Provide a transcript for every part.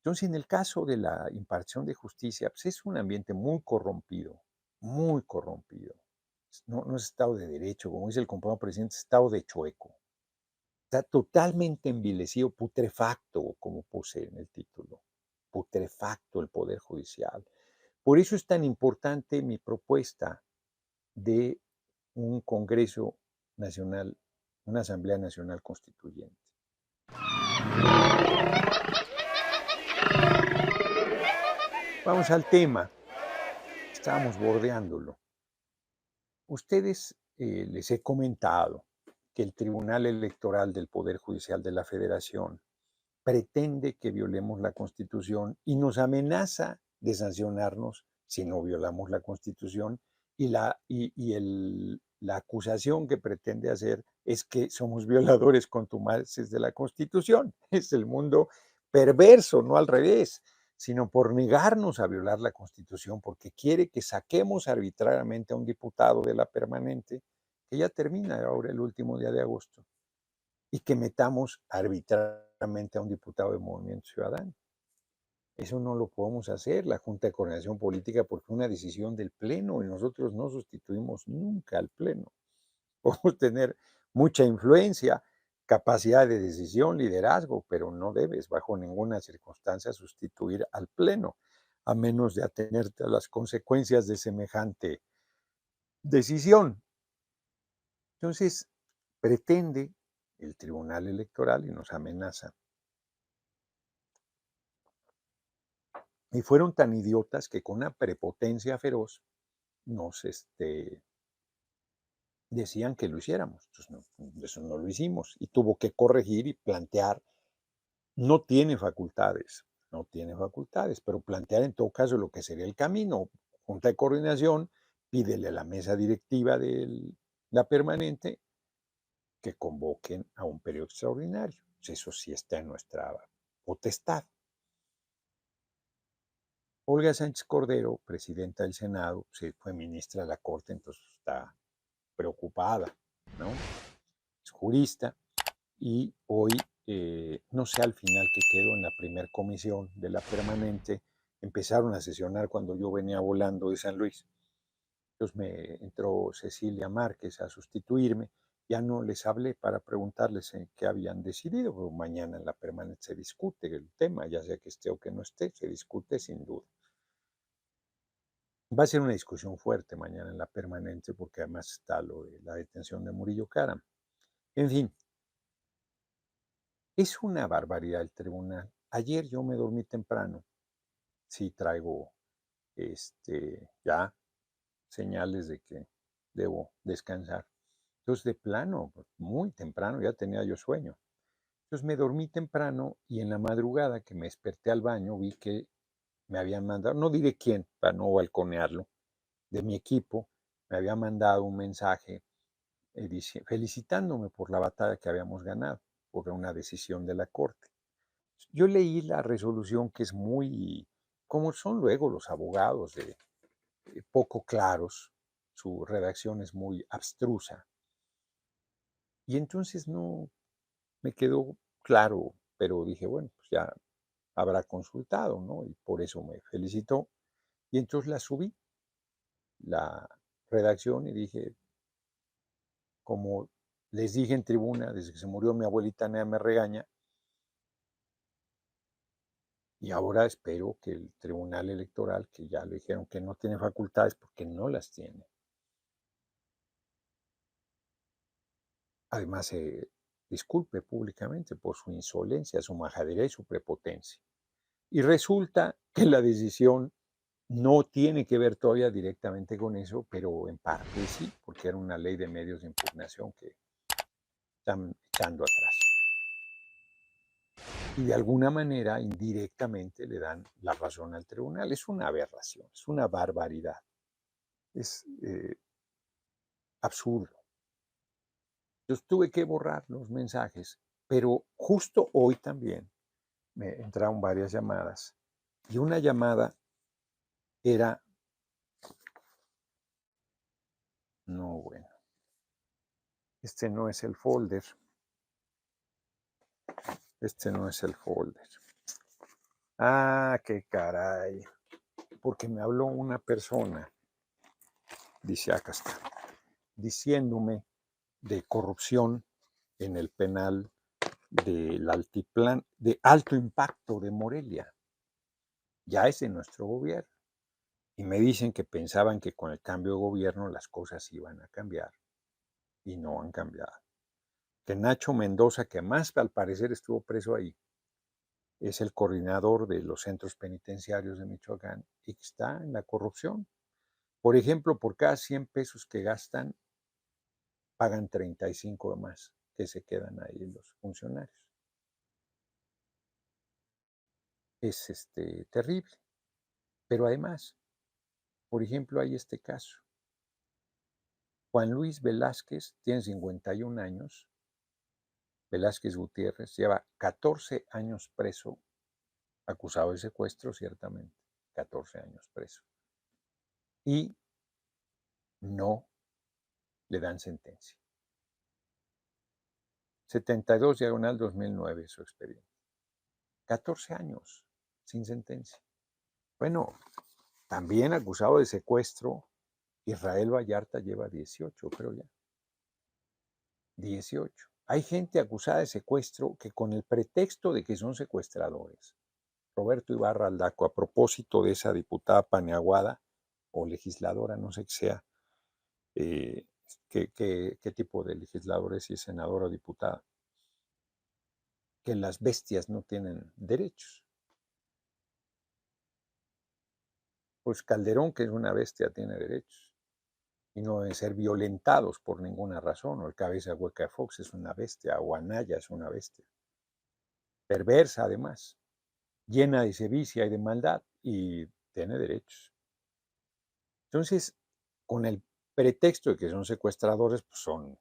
Entonces, en el caso de la impartición de justicia, pues es un ambiente muy corrompido, muy corrompido. No es Estado de Derecho, como dice el compañero presidente, es Estado de chueco. Está totalmente envilecido, putrefacto, como puse en el título, putrefacto el Poder Judicial. Por eso es tan importante mi propuesta de un Congreso Nacional, una Asamblea Nacional Constituyente. Vamos al tema. Estábamos bordeándolo. Ustedes les he comentado que el Tribunal Electoral del Poder Judicial de la Federación pretende que violemos la Constitución y nos amenaza de sancionarnos si no violamos la Constitución la acusación que pretende hacer es que somos violadores contumaces de la Constitución. Es el mundo perverso, no al revés, sino por negarnos a violar la Constitución, porque quiere que saquemos arbitrariamente a un diputado de la permanente, que ya termina ahora el último día de agosto, y que metamos arbitrariamente a un diputado de Movimiento Ciudadano. Eso no lo podemos hacer, la Junta de Coordinación Política, porque es una decisión del Pleno y nosotros no sustituimos nunca al Pleno. Podemos tener mucha influencia, capacidad de decisión, liderazgo, pero no debes bajo ninguna circunstancia sustituir al Pleno, a menos de atenerte a las consecuencias de semejante decisión. Entonces, pretende el Tribunal Electoral y nos amenaza. Y fueron tan idiotas que con una prepotencia feroz nos decían que lo hiciéramos. Entonces, eso no lo hicimos y tuvo que corregir y plantear. No tiene facultades, no tiene facultades, pero plantear en todo caso lo que sería el camino. Junta de coordinación, pídele a la mesa directiva de la permanente que convoquen a un periodo extraordinario. Eso sí está en nuestra potestad. Olga Sánchez Cordero, presidenta del Senado, fue ministra de la Corte, entonces está preocupada, ¿no? Es jurista y hoy, no sé al final qué quedó en la primera comisión de la permanente, empezaron a sesionar cuando yo venía volando de San Luis. Entonces me entró Cecilia Márquez a sustituirme, ya no les hablé para preguntarles qué habían decidido, pero mañana en la permanente se discute el tema, ya sea que esté o que no esté, se discute sin duda. Va a ser una discusión fuerte mañana en la permanente porque además está lo de la detención de Murillo Karam. En fin, es una barbaridad el tribunal. Ayer yo me dormí temprano. Sí traigo ya señales de que debo descansar. Entonces, de plano, muy temprano, ya tenía yo sueño. Entonces me dormí temprano y en la madrugada que me desperté al baño vi que me habían mandado, no diré quién, para no balconearlo, de mi equipo, me había mandado un mensaje felicitándome por la batalla que habíamos ganado, por una decisión de la Corte. Yo leí la resolución que es muy, como son luego los abogados, poco claros, su redacción es muy abstrusa. Y entonces no me quedó claro, pero dije, bueno, pues ya habrá consultado, ¿no? Y por eso me felicitó. Y entonces la subí, la redacción, y dije, como les dije en tribuna, desde que se murió mi abuelita, nadie me regaña, y ahora espero que el Tribunal Electoral, que ya le dijeron que no tiene facultades porque no las tiene, además se disculpe públicamente por su insolencia, su majadería y su prepotencia. Y resulta que la decisión no tiene que ver todavía directamente con eso, pero en parte sí, porque era una ley de medios de impugnación que están echando atrás. Y de alguna manera, indirectamente, le dan la razón al tribunal. Es una aberración, es una barbaridad, es absurdo. Yo tuve que borrar los mensajes, pero justo hoy también me entraron varias llamadas y una llamada era, no, bueno, este no es el folder, este no es el folder. Ah, qué caray. Porque me habló una persona, dice acá está, diciéndome de corrupción en el penal del altiplán de alto impacto de Morelia. Ya es de nuestro gobierno. Y me dicen que pensaban que con el cambio de gobierno las cosas iban a cambiar y no han cambiado. Que Nacho Mendoza, que más al parecer estuvo preso ahí, es el coordinador de los centros penitenciarios de Michoacán y que está en la corrupción. Por ejemplo, por cada 100 pesos que gastan, pagan 35 de más que se quedan ahí los funcionarios. Es terrible. Pero además, por ejemplo, hay este caso. Juan Luis Velázquez tiene 51 años. Velázquez Gutiérrez lleva 14 años preso, acusado de secuestro, ciertamente. 14 años preso. Y no le dan sentencia. 72 diagonal 2009 su expediente. 14 años sin sentencia. Bueno, también acusado de secuestro, Israel Vallarta lleva 18, creo ya. 18. Hay gente acusada de secuestro que con el pretexto de que son secuestradores, Roberto Ibarra Aldaco, a propósito de esa diputada paneaguada o legisladora, no sé qué sea, qué tipo de legislador es, si es senadora o diputada, que las bestias no tienen derechos. Pues Calderón, que es una bestia, tiene derechos y no deben ser violentados por ninguna razón. O el cabeza hueca de Fox es una bestia, o Anaya es una bestia, perversa además, llena de sevicia y de maldad, y tiene derechos. Entonces, con el pretexto de que son secuestradores, pues son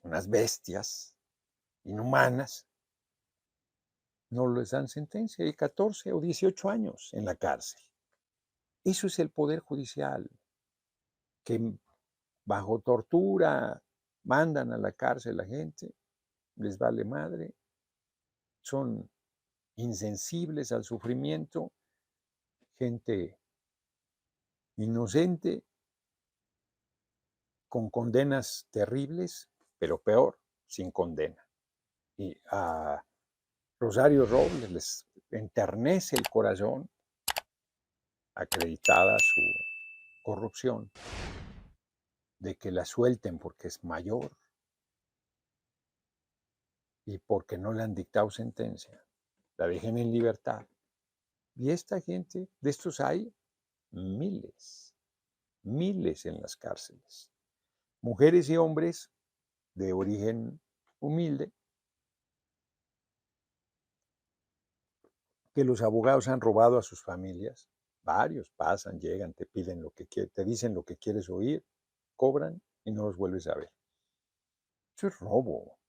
unas bestias inhumanas, no les dan sentencia, hay 14 o 18 años en la cárcel. Eso es el Poder Judicial, que bajo tortura mandan a la cárcel a la gente, les vale madre, son insensibles al sufrimiento, gente inocente con condenas terribles, pero peor, sin condena. Y a Rosario Robles les enternece el corazón, acreditada su corrupción, de que la suelten porque es mayor y porque no le han dictado sentencia, la dejen en libertad. Y esta gente, de estos hay miles, miles en las cárceles. Mujeres y hombres de origen humilde, que los abogados han robado a sus familias. Varios pasan, llegan, te piden lo que quieres, te dicen lo que quieres oír, cobran y no los vuelves a ver. Eso es robo.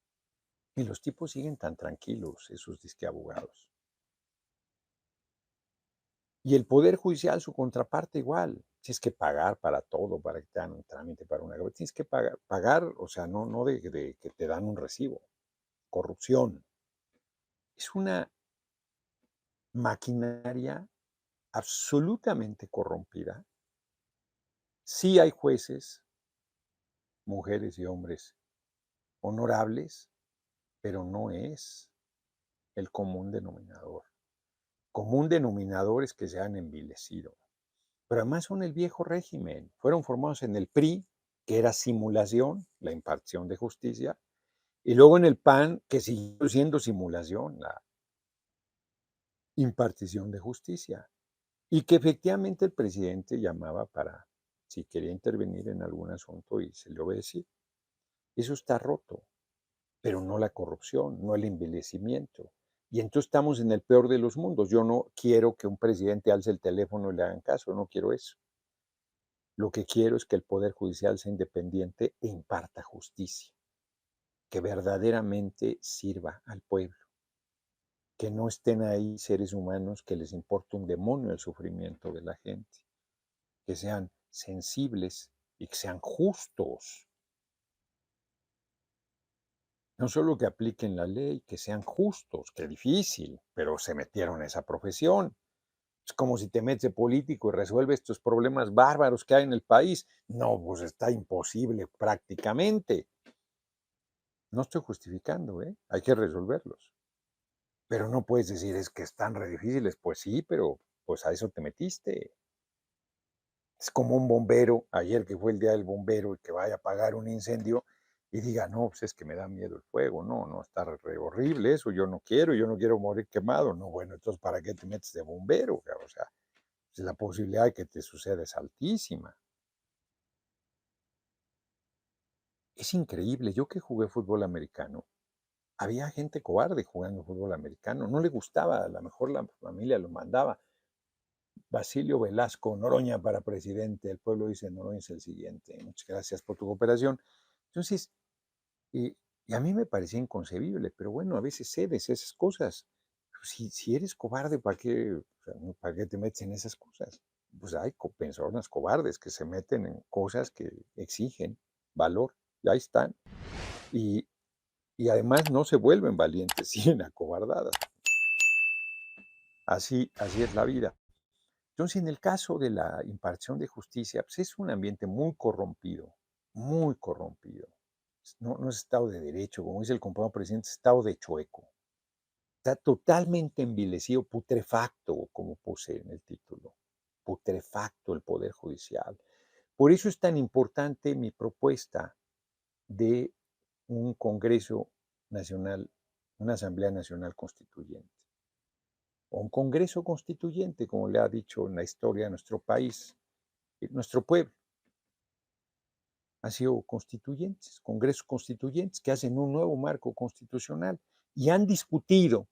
Y los tipos siguen tan tranquilos, esos disque abogados. Y el Poder Judicial, su contraparte igual. Tienes que pagar para todo, para que te dan un trámite, para una... Tienes que pagar, o sea, no de que te dan un recibo. Corrupción. Es una maquinaria absolutamente corrompida. Sí hay jueces, mujeres y hombres honorables, pero no es el común denominador. Común denominador es que se han envilecido. Pero además son el viejo régimen. Fueron formados en el PRI, que era simulación, la impartición de justicia, y luego en el PAN, que siguió siendo simulación, la impartición de justicia. Y que efectivamente el presidente llamaba para, si quería intervenir en algún asunto y se le obedecía. Eso está roto, pero no la corrupción, no el envilecimiento. Y entonces estamos en el peor de los mundos. Yo no quiero que un presidente alce el teléfono y le hagan caso, no quiero eso. Lo que quiero es que el Poder Judicial sea independiente e imparta justicia, que verdaderamente sirva al pueblo, que no estén ahí seres humanos que les importa un demonio el sufrimiento de la gente, que sean sensibles y que sean justos. No solo que apliquen la ley, que sean justos, qué difícil, pero se metieron a esa profesión. Es como si te metes de político y resuelves estos problemas bárbaros que hay en el país. No, pues está imposible prácticamente. No estoy justificando, ¿eh? Hay que resolverlos. Pero no puedes decir, es que están re difíciles. Pues sí, pero pues a eso te metiste. Es como un bombero, ayer que fue el día del bombero y que vaya a apagar un incendio y diga, no, pues es que me da miedo el fuego. No, no, está re horrible eso. Yo no quiero morir quemado. No, bueno, entonces, ¿para qué te metes de bombero? O sea, pues la posibilidad de que te suceda es altísima. Es increíble. Yo que jugué fútbol americano, había gente cobarde jugando fútbol americano. No le gustaba, a lo mejor la familia lo mandaba. Basilio Velasco, Noroña para presidente. El pueblo dice, Noroña es el siguiente. Muchas gracias por tu cooperación. Entonces, y a mí me parecía inconcebible, pero bueno, a veces cedes esas cosas. Si eres cobarde, o sea, ¿para qué te metes en esas cosas? Pues hay personas cobardes que se meten en cosas que exigen valor, y ahí están. Y, y además no se vuelven valientes, siguen acobardadas. Así es la vida. Entonces, en el caso de la impartición de justicia, pues es un ambiente muy corrompido, muy corrompido. No, no es Estado de Derecho, como dice el compañero presidente, es Estado de chueco. Está totalmente envilecido, putrefacto, como puse en el título. Putrefacto el Poder Judicial. Por eso es tan importante mi propuesta de un Congreso Nacional, una Asamblea Nacional Constituyente, o un Congreso Constituyente, como le ha dicho en la historia de nuestro país, nuestro pueblo. Han sido constituyentes, congresos constituyentes que hacen un nuevo marco constitucional y han discutido.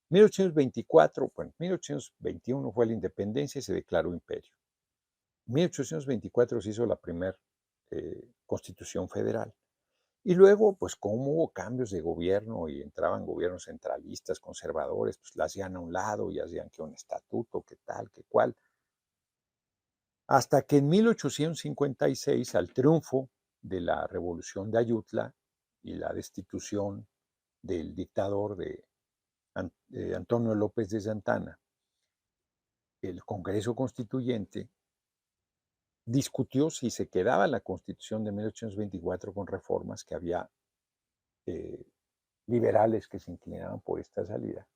1824, bueno, 1821 fue la independencia y se declaró imperio. 1824 se hizo la primera constitución federal. Y luego, pues como hubo cambios de gobierno y entraban gobiernos centralistas, conservadores, pues la hacían a un lado y hacían que un estatuto, que tal, que cual. Hasta que en 1856, al triunfo de la Revolución de Ayutla y la destitución del dictador de Antonio López de Santana, el Congreso Constituyente discutió si se quedaba la Constitución de 1824 con reformas que había eh, liberales que se inclinaban por esta salida,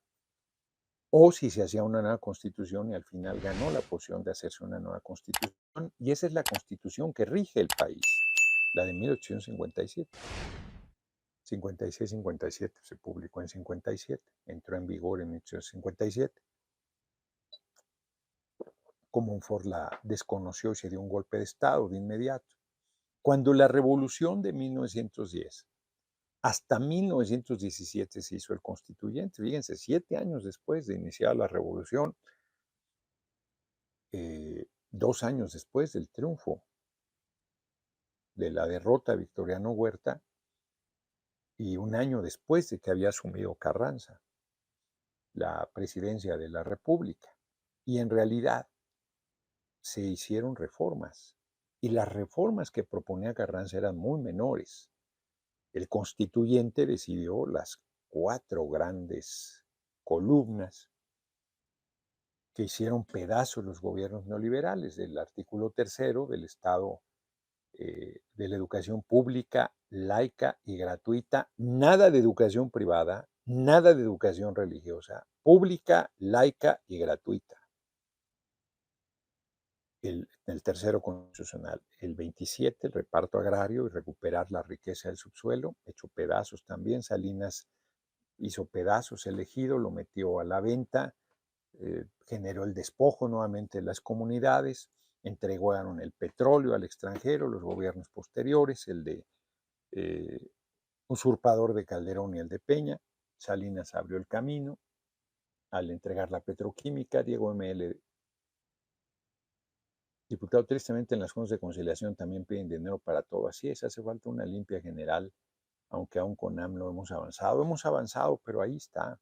o si se hacía una nueva constitución y al final ganó la posición de hacerse una nueva constitución. Y esa es la constitución que rige el país, la de 1857. 56-57, se publicó en 57, entró en vigor en 1857. Comonfort la desconoció y se dio un golpe de Estado de inmediato. Cuando la revolución de 1910, hasta 1917 se hizo el constituyente, fíjense, 7 años después de iniciar la revolución, 2 años después del triunfo, de la derrota de Victoriano Huerta, y un año después de que había asumido Carranza la presidencia de la República. Y en realidad se hicieron reformas. Y las reformas que proponía Carranza eran muy menores. El constituyente decidió las 4 grandes columnas que hicieron pedazos los gobiernos neoliberales, del artículo tercero del Estado de la educación pública, laica y gratuita, nada de educación privada, nada de educación religiosa, pública, laica y gratuita. El tercero constitucional, el 27, el reparto agrario y recuperar la riqueza del subsuelo, hecho pedazos también. Salinas hizo pedazos, elegido, lo metió a la venta, generó el despojo nuevamente de las comunidades, entregaron el petróleo al extranjero, los gobiernos posteriores, el de usurpador de Calderón y el de Peña. Salinas abrió el camino al entregar la petroquímica. Diego M.L., diputado, tristemente en las juntas de conciliación también piden dinero para todo. Así es, hace falta una limpia general, aunque aún con AMLO hemos avanzado, pero ahí está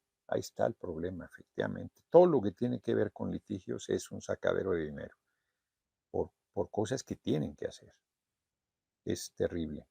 el problema, efectivamente. Todo lo que tiene que ver con litigios es un sacadero de dinero por cosas que tienen que hacer. Es terrible.